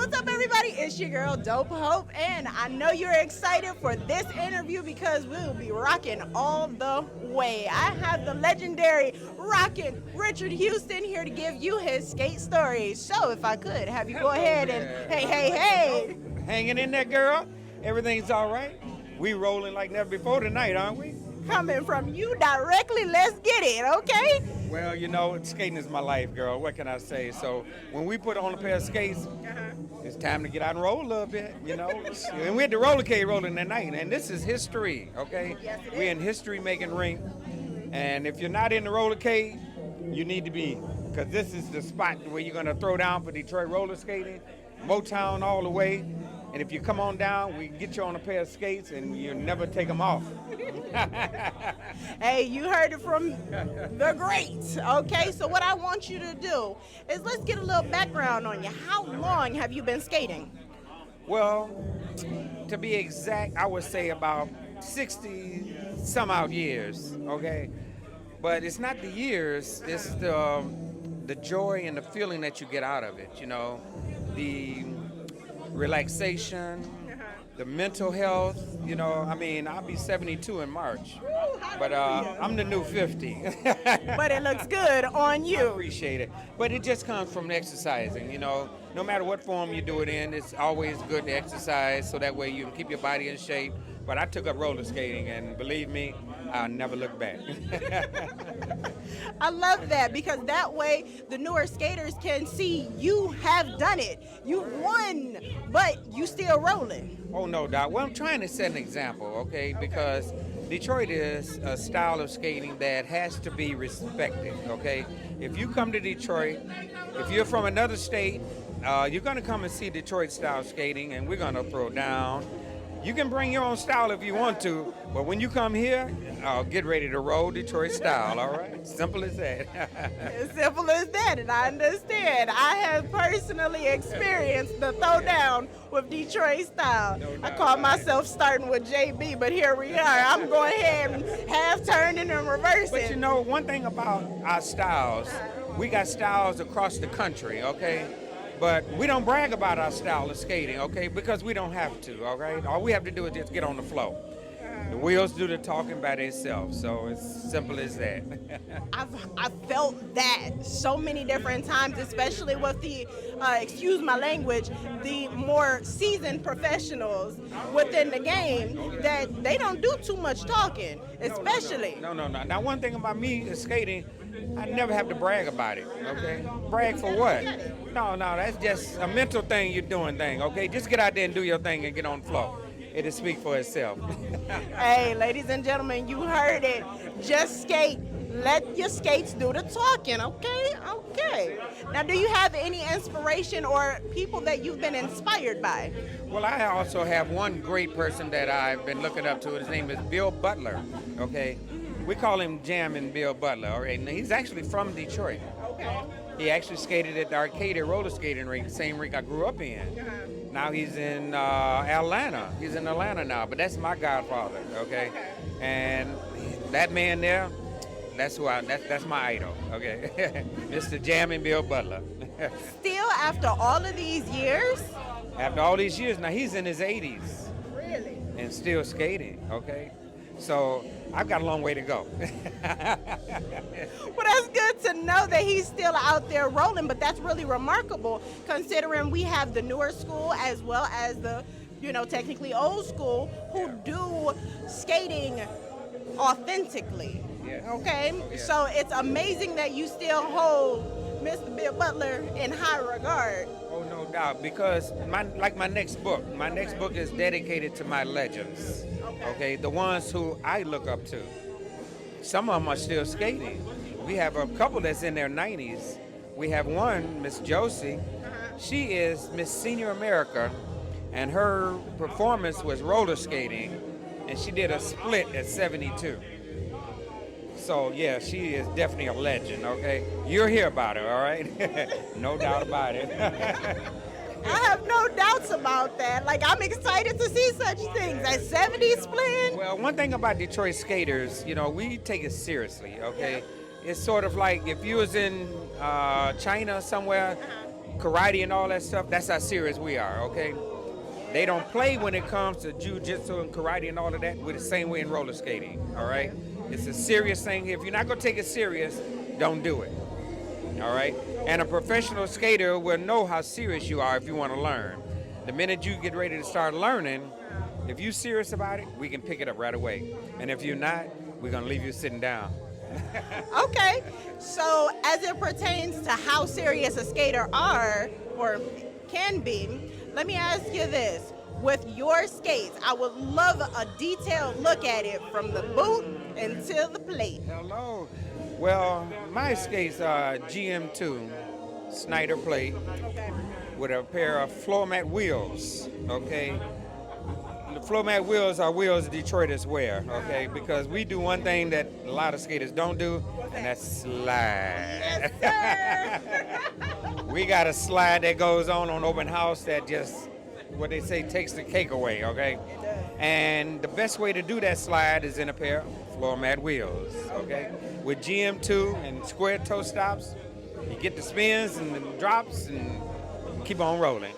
What's up, everybody? It's your girl, Dope Hope, and I know you're excited for this interview because we will be rocking all the way. I have the legendary Rockin Richard Houston here to give you his skate stories. So, if I could have you go ahead and hey. Hanging in there, girl. Everything's all right. We rolling like never before tonight, aren't we? Coming from you directly, let's get it, okay? Well, you know, skating is my life, girl. What can I say? So when we put on a pair of skates, it's time to get out and roll a little bit, you know. And we had the Rollercade rolling that night, and this is history, okay? Yes, it We're is. in history-making Rink, and if you're not in the Rollercade, you need to be, because this is the spot where you're going to throw down for Detroit roller skating, Motown all the way. And if you come on down, we can get you on a pair of skates, and you'll never take them off. Hey, you heard it from the greats, okay? So what I want you to do is let's get a little background on you. How long have you been skating? Well, to be exact, I would say about 60 some odd years, okay? But it's not the years, it's the joy and the feeling that you get out of it, you know? The relaxation, the mental health, you know, I mean, I'll be 72 in March, but I'm the new 50. But it looks good on I you. appreciate it. But it just comes from exercising, you know. No matter what form you do it in, it's always good to exercise so that way you can keep your body in shape. But I took up roller skating, and believe me, I'll never look back. I love that because that way the newer skaters can see you have done it. You've won, but you still rolling. Oh, no doubt. Well, I'm trying to set an example, okay? Because Detroit is a style of skating that has to be respected, okay? If you come to Detroit, if you're from another state, you're going to come and see Detroit style skating, and we're going to throw down. You can bring your own style if you want to, but when you come here, get ready to roll Detroit style, all right? Simple as that. As simple as that, and I understand. I have personally experienced the throwdown with Detroit style. I call myself starting with JB, but here we are. I'm going ahead and half turning and reversing. But you know, one thing about our styles, we got styles across the country, okay? But we don't brag about our style of skating, okay? Because we don't have to, all right? All we have to do is just get on the flow. The wheels do the talking by themselves, so it's simple as that. I've felt that so many different times, especially with the, excuse my language, the more seasoned professionals within the game, that they don't do too much talking, especially. No. Now, one thing about me is skating, I never have to brag about it, okay? Brag for what? No, that's just a mental thing you're doing thing, okay? Just get out there and do your thing and get on the floor. It'll speak for itself. Hey, ladies and gentlemen, you heard it. Just skate. Let your skates do the talking, okay? Okay. Now, do you have any inspiration or people that you've been inspired by? Well, I also have one great person that I've been looking up to. His name is Bill Butler, okay? We call him Jammin' Bill Butler, all right? And he's actually from Detroit. Okay. He actually skated at the arcade roller skating rink, the same rink I grew up in. Now he's in Atlanta. He's in Atlanta now, but that's my godfather, okay? And that man there, that's my idol, okay? Mr. Jammin' Bill Butler. Still, after all of these years? After all these years, now he's in his 80s. Really? And still skating, okay? So I've got a long way to go. Well, that's good to know that he's still out there rolling, but that's really remarkable considering we have the newer school as well as the, technically old school who do skating authentically. Yes. Okay? Oh, yeah. So it's amazing that you still hold Mr. Bill Butler in high regard. Oh, no doubt, because my next book is dedicated to my legends, okay? The ones who I look up to. Some of them are still skating. We have a couple that's in their 90s. We have one, Miss Josie. She is Miss Senior America, and her performance was roller skating, and she did a split at 72. So, yeah, she is definitely a legend, okay? You'll hear about her, all right? No doubt about it. I have no doubts about that. Like, I'm excited to see such things. At 70 splitting? Well, one thing about Detroit skaters, we take it seriously, okay? It's sort of like if you was in China somewhere, karate and all that stuff, that's how serious we are, okay? They don't play when it comes to jiu-jitsu and karate and all of that. We're the same way in roller skating, all right? It's a serious thing. If you're not going to take it serious, don't do it, all right? And a professional skater will know how serious you are if you want to learn. The minute you get ready to start learning, if you're serious about it, we can pick it up right away. And if you're not, we're going to leave you sitting down. Okay, so as it pertains to how serious a skater are or can be, let me ask you this. With your skates, I would love a detailed look at it from the boot until the plate. Hello. Well, my skates are GM2 Snyder plate with a pair of floor mat wheels, okay? The floor mat wheels are wheels Detroiters wear, okay? Because we do one thing that a lot of skaters don't do, and that's slide. Yes, sir. We got a slide that goes on open house that just, what they say, takes the cake away, okay? And the best way to do that slide is in a pair of floor mat wheels, okay? With GM2 and square toe stops, you get the spins and the drops and keep on rolling.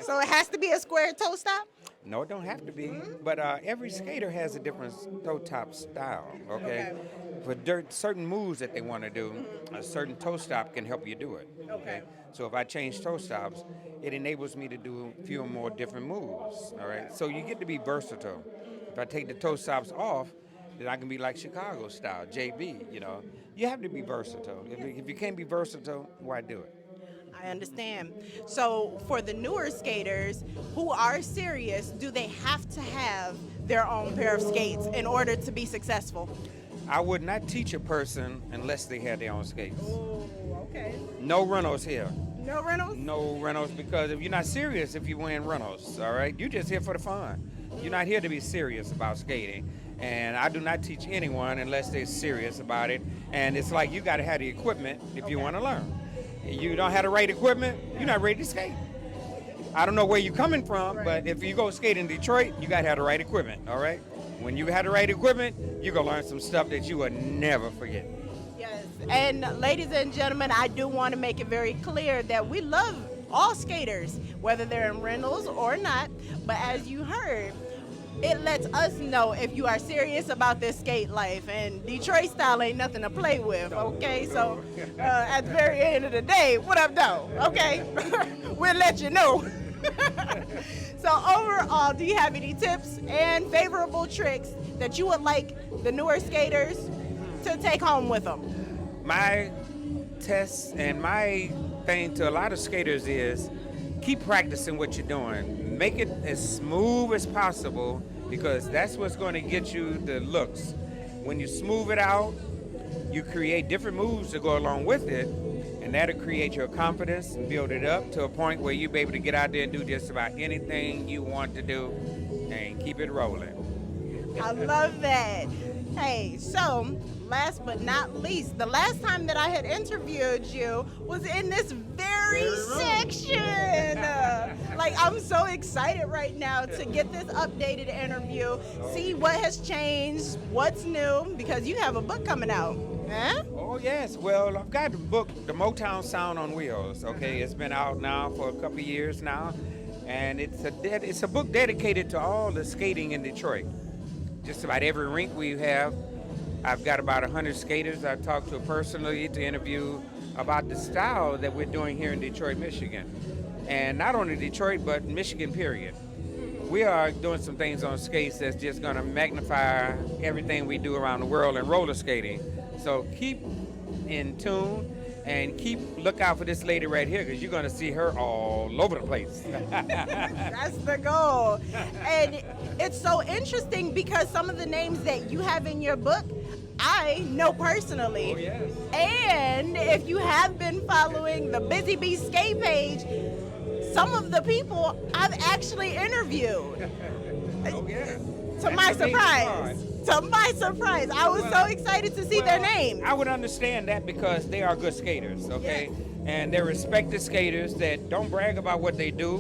So it has to be a square toe stop? No, it don't have to be, but every skater has a different toe top style, okay? For certain moves that they want to do, a certain toe stop can help you do it, okay? So if I change toe stops, it enables me to do a few more different moves, all right? So you get to be versatile. If I take the toe stops off, then I can be like Chicago style, JB, you know? You have to be versatile. If you can't be versatile, why do it? I understand. So for the newer skaters who are serious, do they have to have their own pair of skates in order to be successful? I would not teach a person unless they had their own skates. Oh, okay. No rentals here. No rentals? No rentals, because if you're not serious if you're wearing rentals, all right? You're just here for the fun. You're not here to be serious about skating. And I do not teach anyone unless they're serious about it. And it's like you got to have the equipment if you want to learn. You don't have the right equipment, you're not ready to skate. I don't know where you're coming from, but if you go skate in Detroit, you got to have the right equipment, all right? When you have the right equipment, you're going to learn some stuff that you will never forget. Yes. And ladies and gentlemen, I do want to make it very clear that we love all skaters, whether they're in rentals or not. But as you heard, it lets us know if you are serious about this skate life. And Detroit style ain't nothing to play with, okay? So at the very end of the day, what up, though? Okay? We'll let you know. So overall, do you have any tips and favorable tricks that you would like the newer skaters to take home with them? My test and my thing to a lot of skaters is keep practicing what you're doing. Make it as smooth as possible, because that's what's going to get you the looks. When you smooth it out, you create different moves to go along with it, and that'll create your confidence and build it up to a point where you'll be able to get out there and do just about anything you want to do and keep it rolling. I love that. Hey, so last but not least, the last time that I had interviewed you was in this very section. Like, I'm so excited right now to get this updated interview, see what has changed, what's new, because you have a book coming out. Huh? Oh, yes. Well, I've got the book, The Motown Sound on Wheels. Okay, it's been out now for a couple of years now, and it's a book dedicated to all the skating in Detroit. Just about every rink we have. I've got about 100 skaters I've talked to personally to interview about the style that we're doing here in Detroit, Michigan. And not only Detroit, but Michigan, period. We are doing some things on skates that's just going to magnify everything we do around the world in roller skating. So keep in tune and look out for this lady right here, because you're going to see her all over the place. That's the goal. And it's so interesting because some of the names that you have in your book, I know personally. Oh, yes. And if you have been following the Busy Bee Skate page, some of the people I've actually interviewed. Oh, yeah. To my surprise, I was so excited to see their names. I would understand that because they are good skaters, okay? Yes. And they're respected skaters that don't brag about what they do,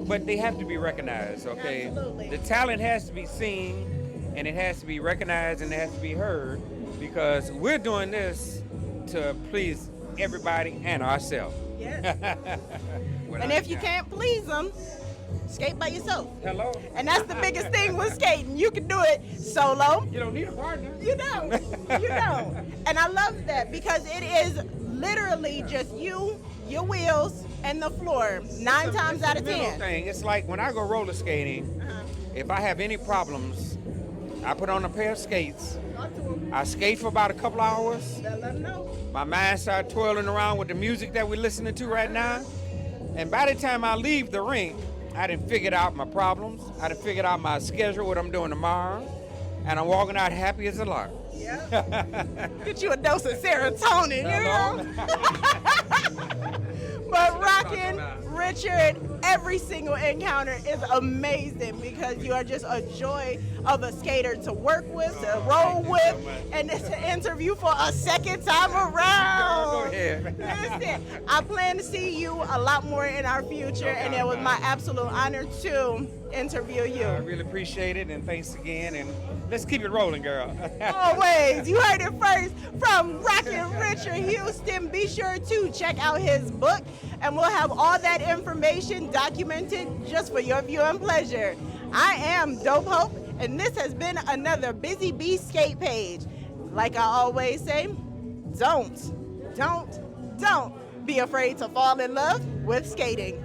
but they have to be recognized, okay? Absolutely. The talent has to be seen, and it has to be recognized, and it has to be heard, because we're doing this to please everybody and ourselves. Yes. Without And if a you doubt. can't please them, skate by yourself. Hello. And that's the biggest thing with skating. You can do it solo. You don't need a partner. You don't. You don't. And I love that because it is literally just you, your wheels, and the floor 9 times out of 10. Thing. It's like when I go roller skating, if I have any problems, I put on a pair of skates. I skate for about a couple hours. Let them know. My mind starts twirling around with the music that we're listening to right now. And by the time I leave the rink, I done figured out my problems. I done figured out my schedule, what I'm doing tomorrow. And I'm walking out happy as a lark. Yeah. Get you a dose of serotonin, you know? But Rockin Richard, every single encounter is amazing because you are just a joy of a skater to work with, to roll with, and it's an interview for a second time around. Go ahead. Listen, I plan to see you a lot more in our future, and it was my absolute honor to interview you. I really appreciate it, and thanks again. And let's keep it rolling, girl. Always. You heard it first from Rockin Richard Houston. Be sure to check out his book, and we'll have all that information documented just for your viewing pleasure. I am Dope Hope, and this has been another Busy Bee Skate Page. Like I always say, don't be afraid to fall in love with skating.